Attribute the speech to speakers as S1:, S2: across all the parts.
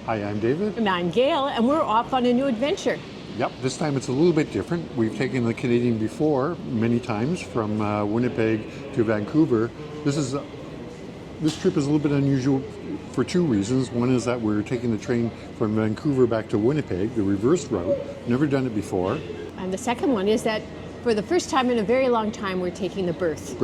S1: Hi, I'm David.
S2: And I'm Gail, and we're off on a new adventure.
S1: Yep, this time it's a little bit different. We've taken the Canadian before many times from Winnipeg to Vancouver. This trip is a little bit unusual for two reasons. One is that we're taking the train from Vancouver back to Winnipeg, the reverse route. Never done it before.
S2: And the second one is that for the first time in a very long time, we're taking the berth.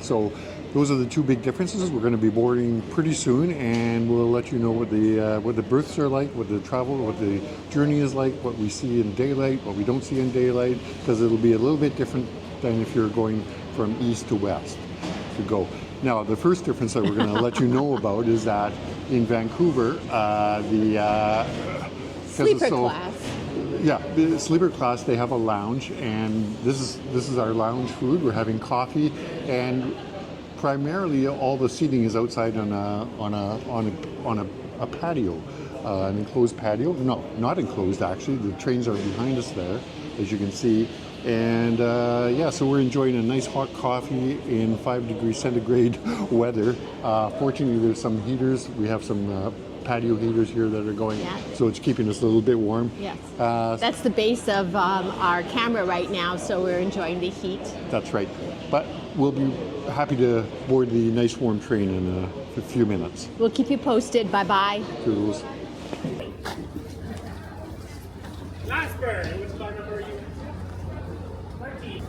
S1: So those are the two big differences. We're going to be boarding pretty soon, and we'll let you know what the berths are like, what the journey is like, what we see in daylight, what we don't see in daylight, because it'll be a little bit different than if you're going from east to west to go. Now, the first difference that we're going to let you know about is that in Vancouver,
S2: Sleeper class.
S1: Yeah, the sleeper class, they have a lounge, and this is our lounge food. We're having coffee, and primarily all the seating is outside on a patio, an enclosed patio. No, not enclosed actually. The trains are behind us there, as you can see. And so we're enjoying a nice hot coffee in 5 degrees centigrade weather. Fortunately, there's some heaters. We have some patio heaters here that are going, so it's keeping us a little bit warm.
S2: Yes. That's the base of our camera right now, so we're enjoying the heat.
S1: That's right. But we'll be happy to board the nice warm train in a few minutes.
S2: We'll keep you posted. Bye-bye.
S1: Toodles.
S3: Jasper, which car number are you? 13.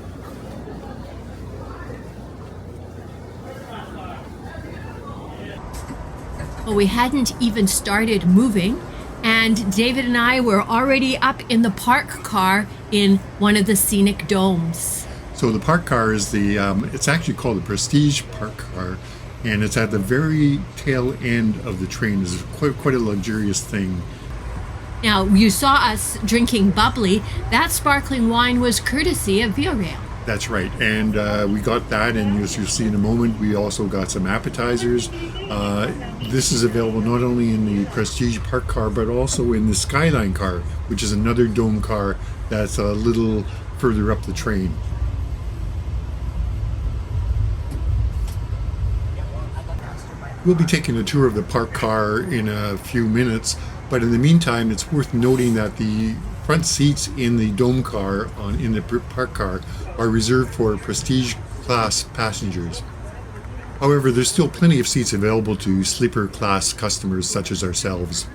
S2: Well, we hadn't even started moving, and David and I were already up in the park car in one of the scenic domes.
S1: So the park car is it's actually called the Prestige Park Car, and it's at the very tail end of the train. It's quite a luxurious thing.
S2: Now, you saw us drinking bubbly. That sparkling wine was courtesy of Via Rail.
S1: That's right, and we got that, and as you'll see in a moment, we also got some appetizers. This is available not only in the Prestige Park Car, but also in the Skyline Car, which is another dome car that's a little further up the train. We'll be taking a tour of the park car in a few minutes, but in the meantime, it's worth noting that the front seats in the dome car in the park car are reserved for prestige class passengers. However, there's still plenty of seats available to sleeper class customers such as ourselves.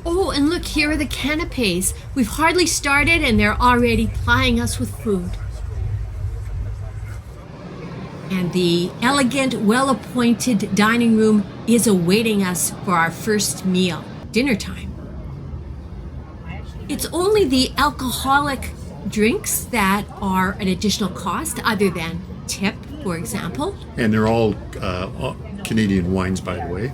S2: Oh, and look, here are the canapes. We've hardly started and they're already plying us with food. And the elegant, well-appointed dining room is awaiting us for our first meal, dinner time. It's only the alcoholic drinks that are an additional cost, other than tip, for example.
S1: And they're all Canadian wines, by the way.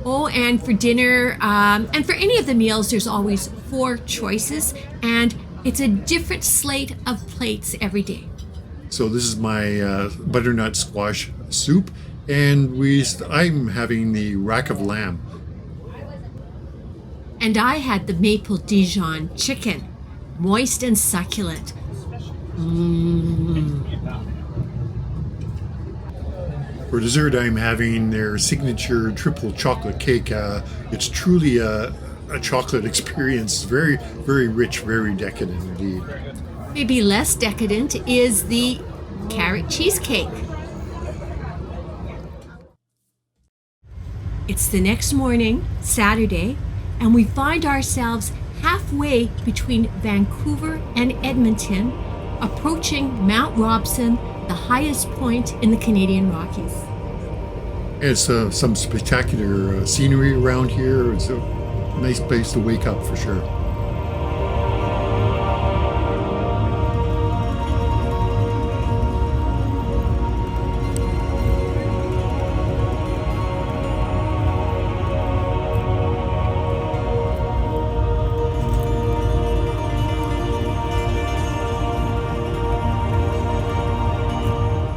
S2: Oh, and for dinner, and for any of the meals, there's always 4 choices, and it's a different slate of plates every day.
S1: So this is my butternut squash soup, and I'm having the rack of lamb.
S2: And I had the maple Dijon chicken, moist and succulent.
S1: For dessert, I'm having their signature triple chocolate cake. It's truly a chocolate experience. Very, very rich, very decadent indeed.
S2: Maybe less decadent is the carrot cheesecake. It's the next morning, Saturday, and we find ourselves halfway between Vancouver and Edmonton, approaching Mount Robson, the highest point in the Canadian Rockies.
S1: It's some spectacular scenery around here. It's a nice place to wake up for sure.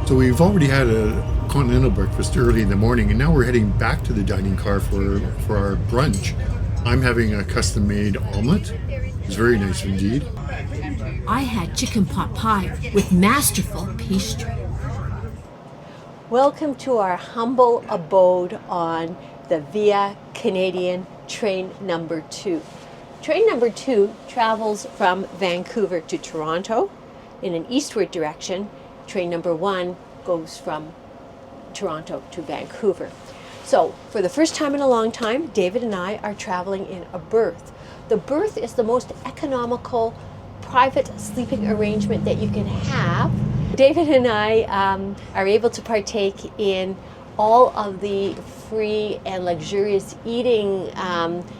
S1: So we've already had a continental breakfast early in the morning, and now we're heading back to the dining car for our brunch. I'm having a custom-made omelet. It's very nice indeed.
S2: I had chicken pot pie with masterful pastry. Welcome to our humble abode on the Via Canadian train number 2. Train number 2 travels from Vancouver to Toronto in an eastward direction. Train number 1 goes from Toronto to Vancouver. So for the first time in a long time, David and I are traveling in a berth. The berth is the most economical private sleeping arrangement that you can have. David and I are able to partake in all of the free and luxurious eating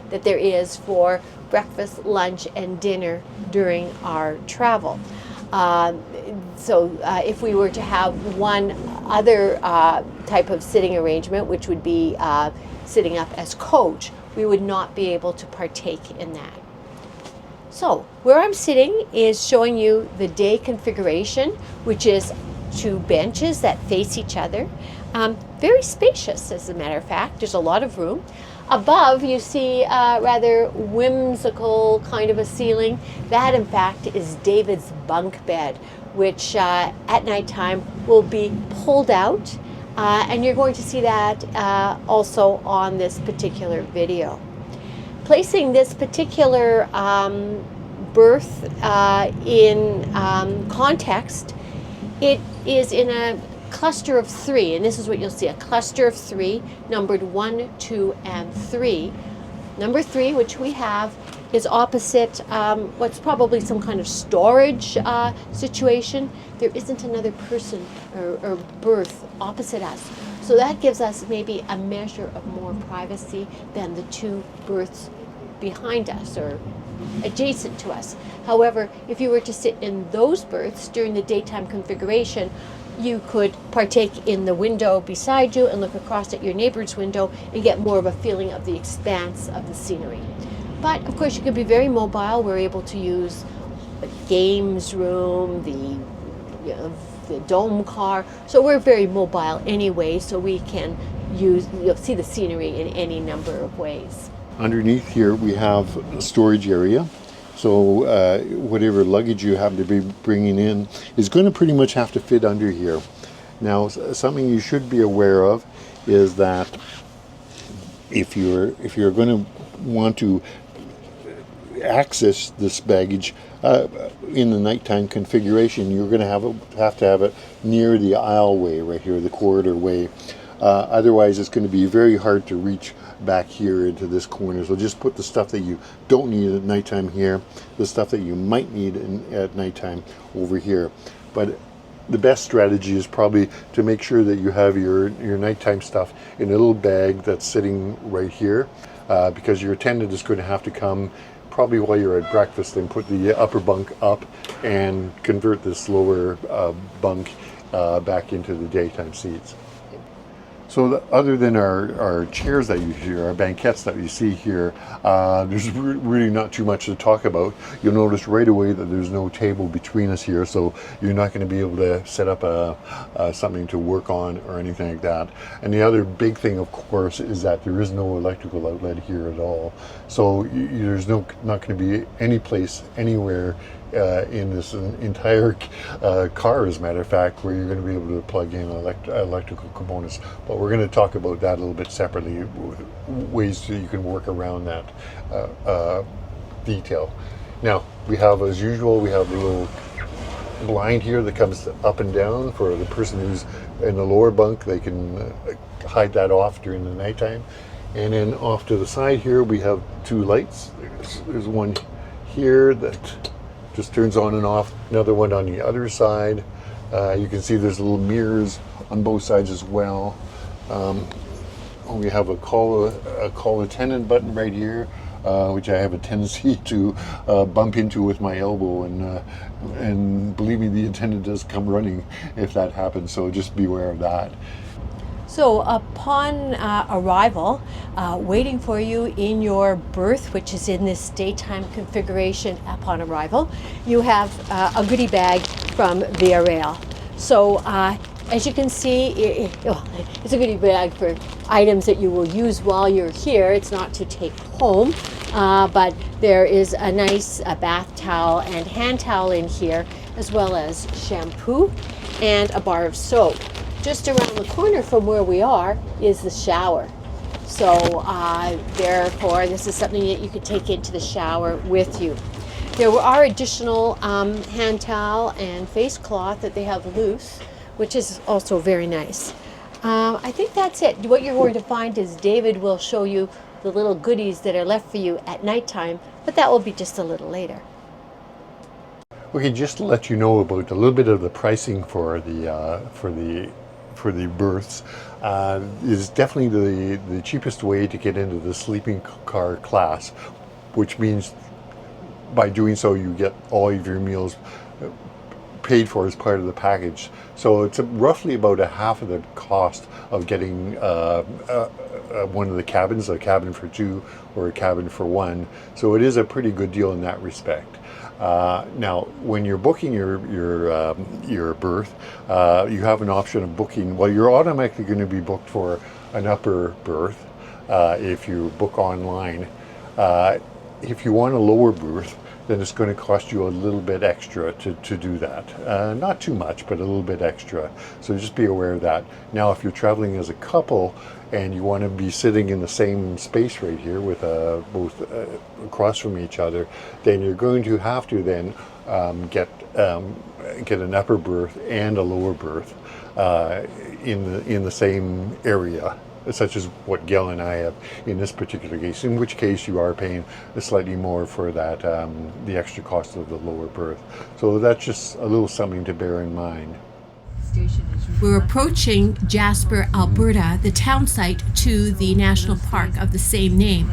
S2: that there is for breakfast, lunch, and dinner during our travel. So if we were to have one other type of sitting arrangement, which would be sitting up as coach, we would not be able to partake in that. So where I'm sitting is showing you the day configuration, which is 2 benches that face each other. Very spacious, as a matter of fact. There's a lot of room. Above, you see a rather whimsical kind of a ceiling. That, in fact, is David's bunk bed, which at nighttime will be pulled out. And you're going to see that also on this particular video. Placing this particular berth in context, it is in a cluster of 3, and this is what you'll see, a cluster of 3 numbered 1, 2, and 3. Number 3, which we have, is opposite what's probably some kind of storage situation. There isn't another person or berth opposite us, so that gives us maybe a measure of more privacy than the 2 berths behind us or adjacent to us. However, if you were to sit in those berths during the daytime configuration, you could partake in the window beside you and look across at your neighbor's window and get more of a feeling of the expanse of the scenery. But of course, you could be very mobile. We're able to use the games room, the dome car. So we're very mobile anyway, so we can you'll see the scenery in any number of ways.
S1: Underneath here we have a storage area. So whatever luggage you happen to be bringing in is going to pretty much have to fit under here. Now, something you should be aware of is that if you're going to want to access this baggage in the nighttime configuration, you're going to have to have it near the aisleway right here, the corridor way. Otherwise, it's going to be very hard to reach back here into this corner. So just put the stuff that you don't need at nighttime here, the stuff that you might need at nighttime over here. But the best strategy is probably to make sure that you have your nighttime stuff in a little bag that's sitting right here, because your attendant is going to have to come probably while you're at breakfast and put the upper bunk up and convert this lower bunk back into the daytime seats. So other than our chairs that you see, our banquettes that you see here, there's really not too much to talk about. You'll notice right away that there's no table between us here, so you're not going to be able to set up something to work on or anything like that. And the other big thing, of course, is that there is no electrical outlet here at all. So there's not going to be any place anywhere in this entire car, as a matter of fact, where you're going to be able to plug in electrical components. But we're going to talk about that a little bit separately, ways that you can work around that detail. Now, we have, as usual, we have the little blind here that comes up and down for the person who's in the lower bunk. They can hide that off during the nighttime. And then off to the side here, we have 2 lights. There's one here that just turns on and off, another one on the other side. You can see there's little mirrors on both sides as well. We have a call attendant button right here, which I have a tendency to bump into with my elbow, and believe me, the attendant does come running if that happens, so just beware of that.
S2: So upon arrival, waiting for you in your berth, which is in this daytime configuration upon arrival, you have a goodie bag from Via Rail. So as you can see, it's a goodie bag for items that you will use while you're here. It's not to take home, but there is a nice bath towel and hand towel in here, as well as shampoo and a bar of soap. Just around the corner from where we are is the shower. So therefore, this is something that you could take into the shower with you. There are additional hand towel and face cloth that they have loose, which is also very nice. I think that's it. What you're going to find is David will show you the little goodies that are left for you at nighttime, but that will be just a little later.
S1: Okay, just to let you know about a little bit of the pricing for the berths, is definitely the cheapest way to get into the sleeping car class, which means by doing so you get all of your meals paid for as part of the package. So it's roughly about a half of the cost of getting one of the cabins, a cabin for two or a cabin for one. So it is a pretty good deal in that respect. Now, when you're booking your berth, you have an option of booking. Well, you're automatically going to be booked for an upper berth if you book online. If you want a lower berth, then it's going to cost you a little bit extra to do that. Not too much, but a little bit extra. So just be aware of that. Now, if you're traveling as a couple and you want to be sitting in the same space right here with both across from each other, then you're going to have to then get an upper berth and a lower berth in the same area, such as what Gail and I have in this particular case, in which case you are paying slightly more for that, the extra cost of the lower berth. So that's just a little something to bear in mind.
S2: We're approaching Jasper, Alberta, the town site to the national park of the same name.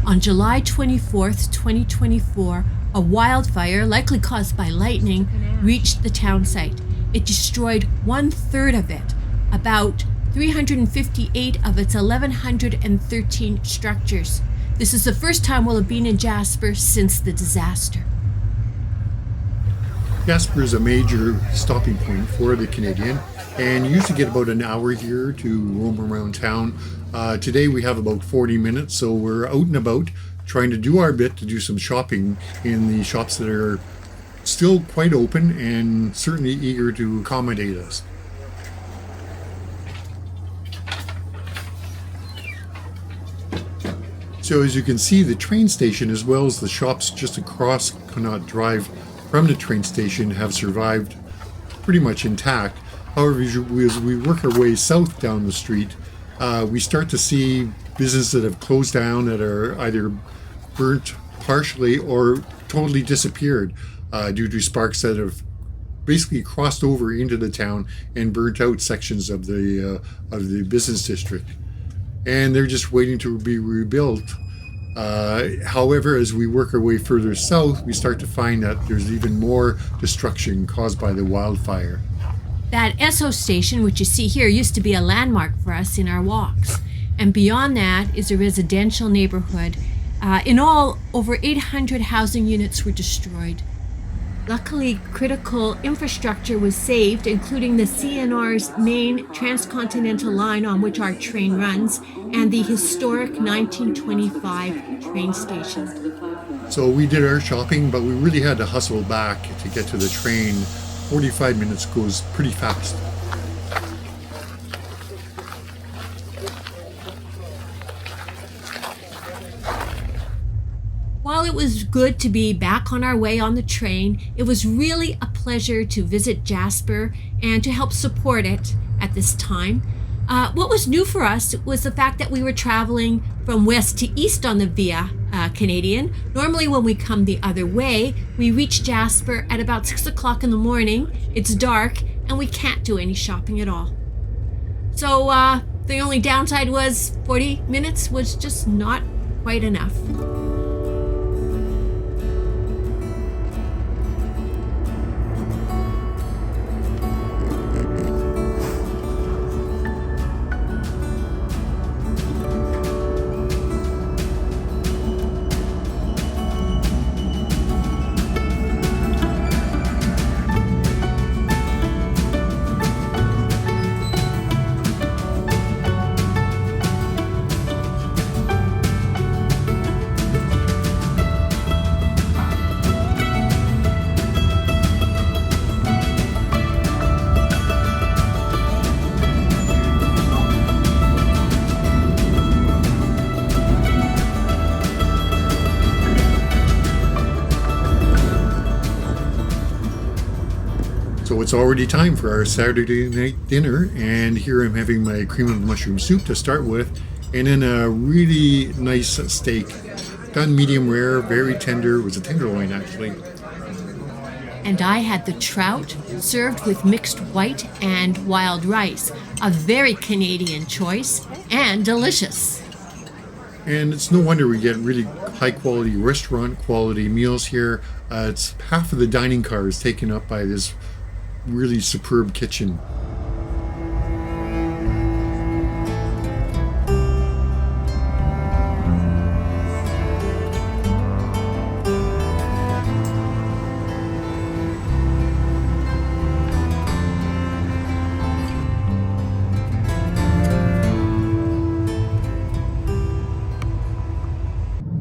S2: On July 24th, 2024, a wildfire, likely caused by lightning, reached the town site. It destroyed 1/3 of it, about 358 of its 1,113 structures. This is the first time we'll have been in Jasper since the disaster.
S1: Jasper is a major stopping point for the Canadian, and you used to get about an hour here to roam around town. Today we have about 40 minutes, so we're out and about trying to do our bit to do some shopping in the shops that are still quite open and certainly eager to accommodate us. So as you can see, the train station as well as the shops just across Connaught Drive from the train station have survived pretty much intact. However, as we work our way south down the street, we start to see businesses that have closed down, that are either burnt partially or totally disappeared due to sparks that have basically crossed over into the town and burnt out sections of the business district. And they're just waiting to be rebuilt. However, as we work our way further south, we start to find that there's even more destruction caused by the wildfire.
S2: That Esso station, which you see here, used to be a landmark for us in our walks. And beyond that is a residential neighborhood. In all, over 800 housing units were destroyed. Luckily, critical infrastructure was saved, including the CNR's main transcontinental line on which our train runs, and the historic 1925 train station.
S1: So we did our shopping, but we really had to hustle back to get to the train. 45 minutes goes pretty fast.
S2: While it was good to be back on our way on the train, it was really a pleasure to visit Jasper and to help support it at this time. What was new for us was the fact that we were traveling from west to east on the Via Canadian. Normally when we come the other way, we reach Jasper at about 6 o'clock in the morning. It's dark and we can't do any shopping at all. So the only downside was 40 minutes was just not quite enough.
S1: So it's already time for our Saturday night dinner, and here I'm having my cream of mushroom soup to start with, and then a really nice steak, done medium rare, very tender. It was a tenderloin actually.
S2: And I had the trout served with mixed white and wild rice, a very Canadian choice and delicious.
S1: And it's no wonder we get really high quality restaurant quality meals here. It's half of the dining car is taken up by this really superb kitchen.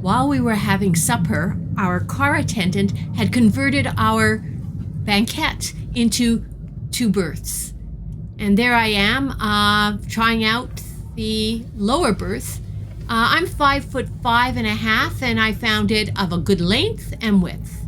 S2: While we were having supper, our car attendant had converted our banquette into 2 berths. And there I am, trying out the lower berth. I'm 5'5.5", and I found it of a good length and width.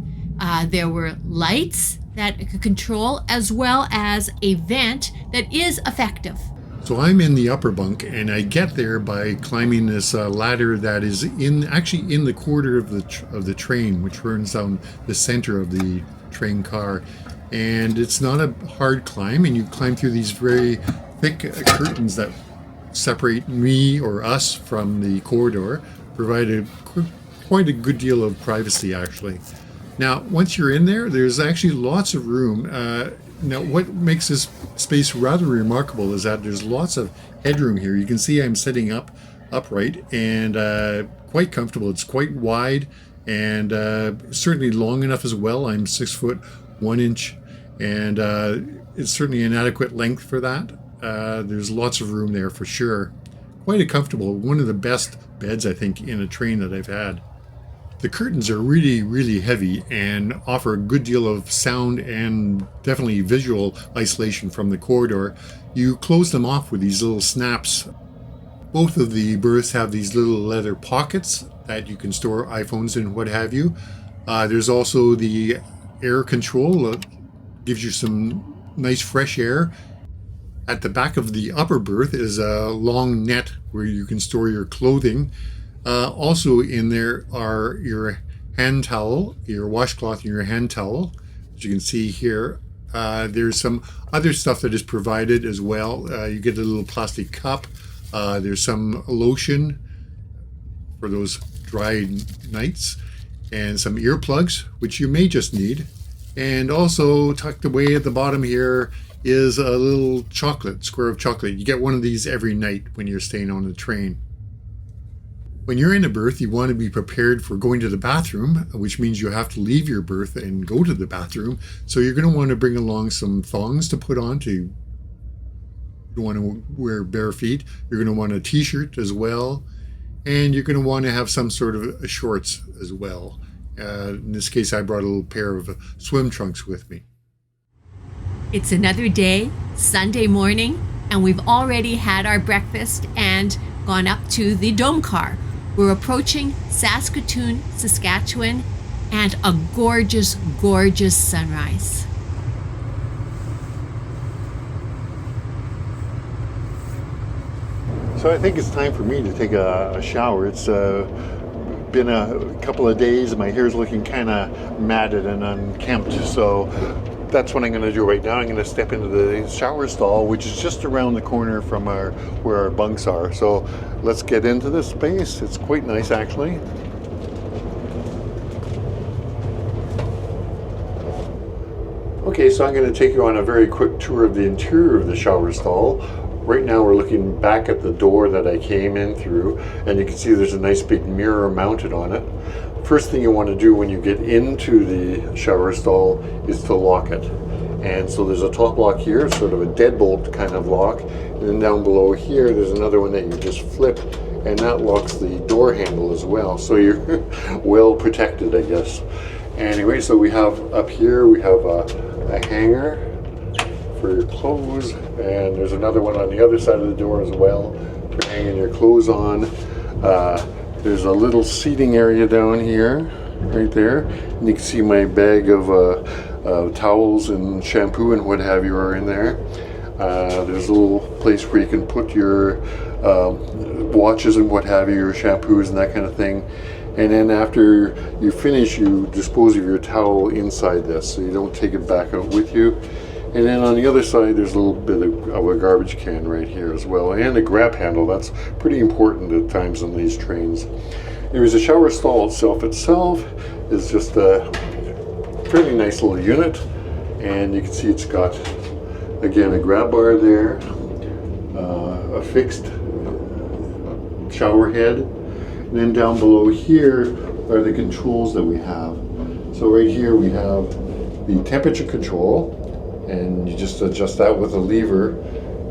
S2: There were lights that it could control, as well as a vent that is effective.
S1: So I'm in the upper bunk, and I get there by climbing this ladder that is actually in the corridor of the train, which runs down the center of the train car. And it's not a hard climb, and you climb through these very thick curtains that separate me or us from the corridor, provide quite a good deal of privacy actually. Now, once you're in there, there's actually lots of room. Now, what makes this space rather remarkable is that there's lots of headroom here. You can see I'm sitting upright and quite comfortable. It's quite wide and certainly long enough as well. I'm 6'1", and it's certainly an adequate length for that. There's lots of room there for sure. Quite a comfortable, one of the best beds I think in a train that I've had. The curtains are really, really heavy and offer a good deal of sound and definitely visual isolation from the corridor. You close them off with these little snaps. Both of the berths have these little leather pockets that you can store iPhones and what have you. There's also the air control that gives you some nice fresh air. At the back of the upper berth is a long net where you can store your clothing. Also in there are your hand towel, your washcloth and your hand towel, as you can see here. There's some other stuff that is provided as well. You get a little plastic cup. There's some lotion for those dry nights, and some earplugs, which you may just need. And also tucked away at the bottom here is a little square of chocolate. You get one of these every night when you're staying on the train. When you're in a berth, you want to be prepared for going to the bathroom, which means you have to leave your berth and go to the bathroom. So you're going to want to bring along some thongs to put on. You don't want to wear bare feet. You're going to want a t-shirt as well. And you're going to want to have some sort of shorts as well. In this case, I brought a little pair of swim trunks with me.
S2: It's another day, Sunday morning, and we've already had our breakfast and gone up to the dome car. We're approaching Saskatoon, Saskatchewan, and a gorgeous, gorgeous sunrise.
S1: So I think it's time for me to take a shower. It's been a couple of days. My hair's looking kind of matted and unkempt, so that's what I'm going to do right now. I'm going to step into the shower stall, which is just around the corner from where our bunks are. So let's get into this space. It's quite nice actually. Okay, so I'm going to take you on a very quick tour of the interior of the shower stall. Right now we're looking back at the door that I came in through, and you can see there's a nice big mirror mounted on it. First thing you want to do when you get into the shower stall is to lock it. And so there's a top lock here, sort of a deadbolt kind of lock. And then down below here, there's another one that you just flip, and that locks the door handle as well. So you're well protected, I guess. Anyway, so we have up here, we have a hanger for your clothes, and there's another one on the other side of the door as well for hanging your clothes on. There's a little seating area down here, right there, and you can see my bag of towels and shampoo and what have you are in there. There's a little place where you can put your watches and what have you, your shampoos and that kind of thing. And then after you finish, you dispose of your towel inside this, so you don't take it back out with you. And then on the other side, there's a little bit of a garbage can right here as well, and a grab handle. That's pretty important at times on these trains. There's a shower stall itself is just a fairly nice little unit, and you can see it's got, again, a grab bar there, a fixed shower head, and then down below here are the controls that we have. So right here we have the temperature control, and you just adjust that with a lever,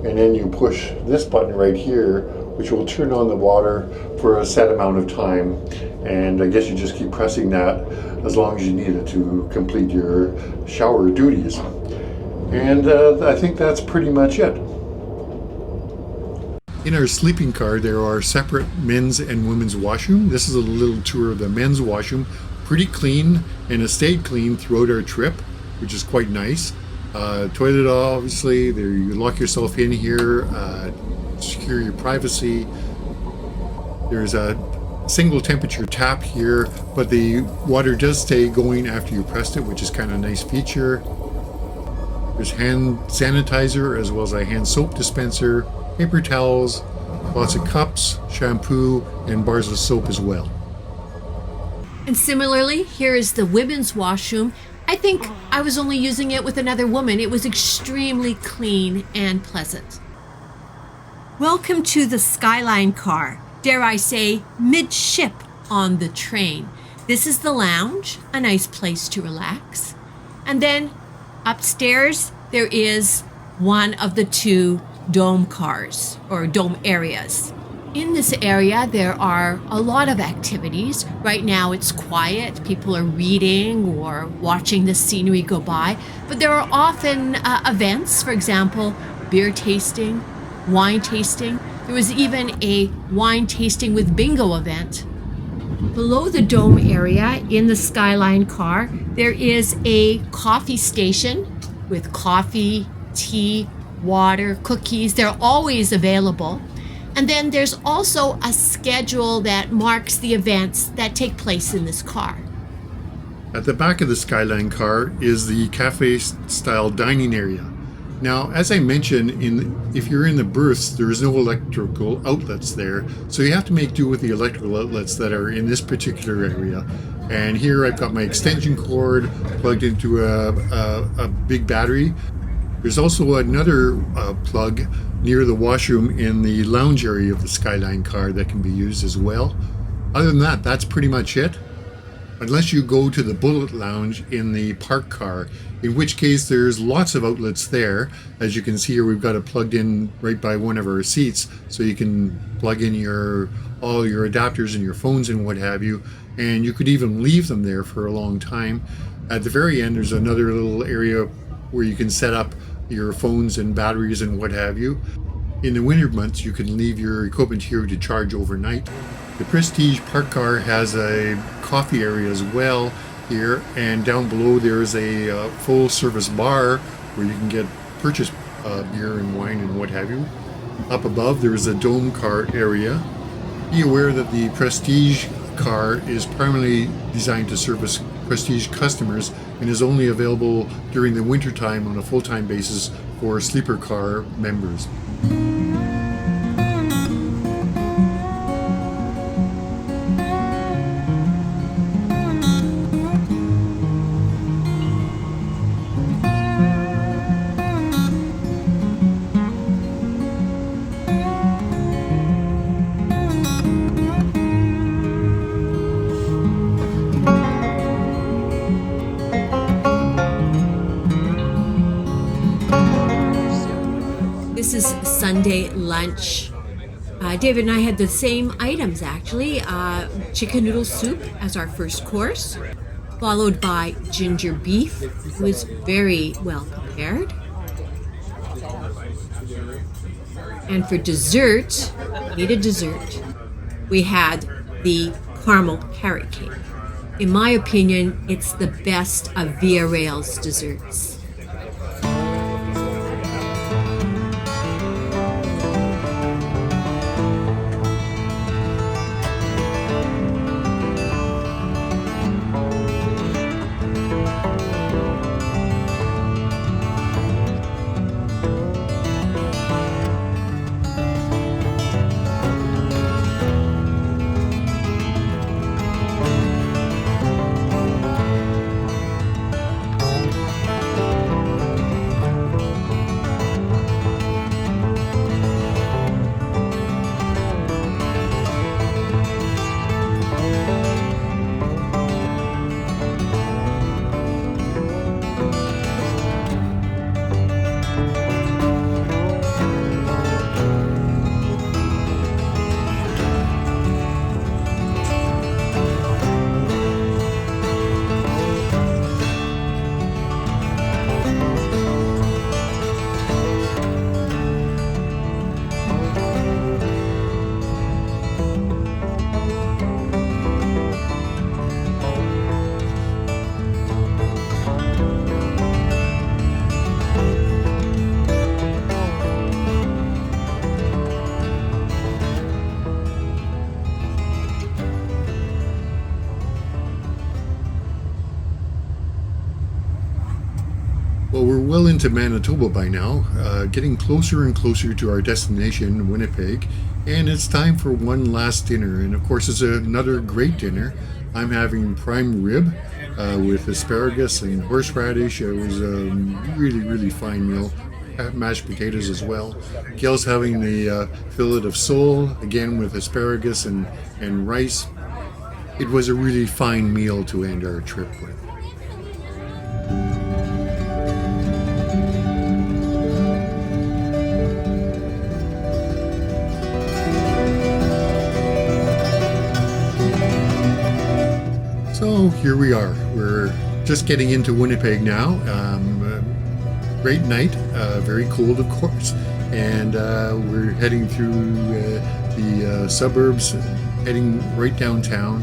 S1: and then you push this button right here, which will turn on the water for a set amount of time. And I guess you just keep pressing that as long as you need it to complete your shower duties. And I think that's pretty much it. In our sleeping car, there are separate men's and women's washroom. This is a little tour of the men's washroom. Pretty clean, and it stayed clean throughout our trip, which is quite nice. Toilet, obviously, there you lock yourself in here, secure your privacy. There's a single temperature tap here, but the water does stay going after you pressed it, which is kind of a nice feature. There's hand sanitizer as well as a hand soap dispenser, paper towels, lots of cups, shampoo, and bars of soap as well.
S2: And similarly, here is the women's washroom. I think I was only using it with another woman. It was extremely clean and pleasant. Welcome to the Skyline car. Dare I say, midship on the train. This is the lounge, a nice place to relax. And then upstairs, there is one of the two dome cars or dome areas. In this area, there are a lot of activities. Right now it's quiet. People are reading or watching the scenery go by. But there are often events, for example, beer tasting, wine tasting. There was even a wine tasting with bingo event. Below the dome area in the Skyline car, there is a coffee station with coffee, tea, water, cookies. They're always available. And then there's also a schedule that marks the events that take place in this car.
S1: At the back of the Skyline car is the cafe-style dining area. Now, as I mentioned, if you're in the berths, there is no electrical outlets there, so you have to make do with the electrical outlets that are in this particular area. And here I've got my extension cord plugged into a big battery. There's also another plug near the washroom in the lounge area of the Skyline car that can be used as well. Other than that, that's pretty much it. Unless you go to the Bullet Lounge in the park car, in which case there's lots of outlets there. As you can see here, we've got it plugged in right by one of our seats, so you can plug in all your adapters and your phones and what have you, and you could even leave them there for a long time. At the very end, there's another little area where you can set up your phones and batteries and what have you. In the winter months, you can leave your equipment here to charge overnight. The Prestige Park Car has a coffee area as well here, and down below there's a full service bar where you can purchase beer and wine and what have you. Up above there's a dome car area. Be aware that the Prestige car is primarily designed to service Prestige customers and is only available during the winter time on a full-time basis for sleeper car members.
S2: This is Sunday lunch. David and I had the same items actually. Chicken noodle soup as our first course, followed by ginger beef. It was very well prepared. And for dessert, we had the caramel carrot cake. In my opinion, it's the best of Via Rail's desserts.
S1: Well, we're well into Manitoba by now, getting closer and closer to our destination, Winnipeg, and it's time for one last dinner. And of course, it's another great dinner. I'm having prime rib with asparagus and horseradish. It was a really, really fine meal. Mashed potatoes as well. Gail's having the fillet of sole, again with asparagus and rice. It was a really fine meal to end our trip with. So here we are. We're just getting into Winnipeg now. Great night, very cold of course, and we're heading through the suburbs, heading right downtown.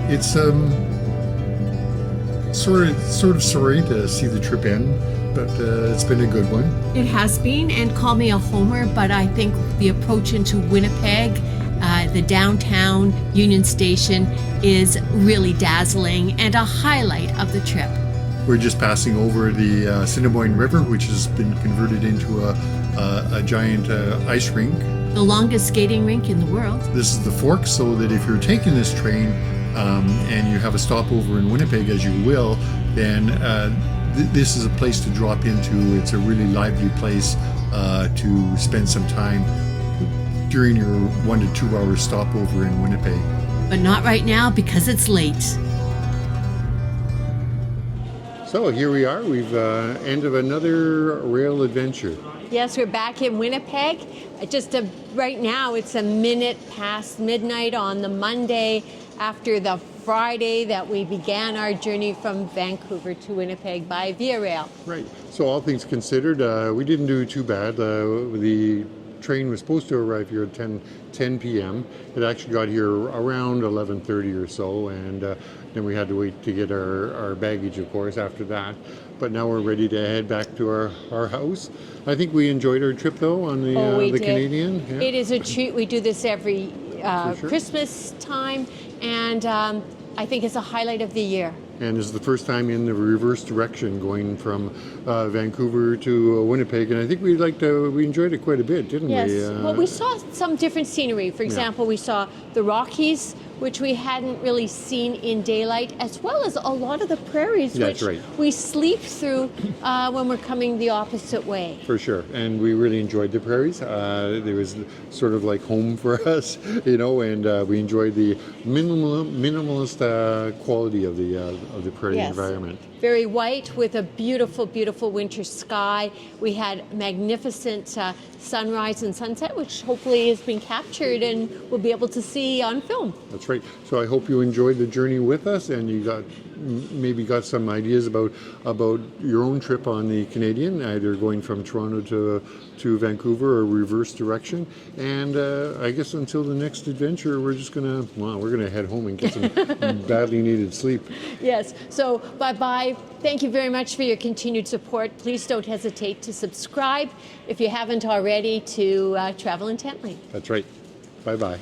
S1: It's sort of sorry to see the trip end, but it's been a good one.
S2: It has been, and call me a homer, but I think the approach into Winnipeg, the downtown Union Station, is really dazzling and a highlight of the trip.
S1: We're just passing over the Assiniboine River, which has been converted into a giant ice rink.
S2: The longest skating rink in the world.
S1: This is the Fork, so that if you're taking this train and you have a stopover in Winnipeg, as you will, then this is a place to drop into. It's a really lively place to spend some time during your 1 to 2 hour stopover in Winnipeg.
S2: But not right now because it's late.
S1: So here we are. We've end of another rail adventure.
S2: Yes, we're back in Winnipeg. Right now, it's a minute past midnight on the Monday after the Friday that we began our journey from Vancouver to Winnipeg by Via Rail.
S1: Right. So all things considered, we didn't do too bad. The train was supposed to arrive here at 10 p.m. It actually got here around 11:30 or so, and then we had to wait to get our baggage, of course, after that. But now we're ready to head back to our house. I think we enjoyed our trip, though, on the Canadian. Yeah.
S2: It is a treat. We do this every
S1: sure.
S2: Christmas time, and I think it's a highlight of the year.
S1: And this is the first time in the reverse direction, going from Vancouver to Winnipeg, and I think we enjoyed it quite a bit, didn't
S2: yes.
S1: we?
S2: Well, we saw some different scenery. For example, we saw the Rockies, which we hadn't really seen in daylight, as well as a lot of the prairies,
S1: That's
S2: which
S1: right.
S2: we sleep through when we're coming the opposite way.
S1: For sure, and we really enjoyed the prairies. It was sort of like home for us, and we enjoyed the minimalist quality of the prairie
S2: Yes.
S1: environment.
S2: Very white with a beautiful, beautiful winter sky. We had magnificent sunrise and sunset, which hopefully has been captured and we'll be able to see on film.
S1: That's That's right. So I hope you enjoyed the journey with us, and you maybe got some ideas about your own trip on the Canadian, either going from Toronto to Vancouver or reverse direction. And I guess until the next adventure, we're gonna head home and get some badly needed sleep.
S2: Yes. So bye-bye. Thank you very much for your continued support. Please don't hesitate to subscribe if you haven't already to Travel Intently.
S1: That's right. Bye-bye.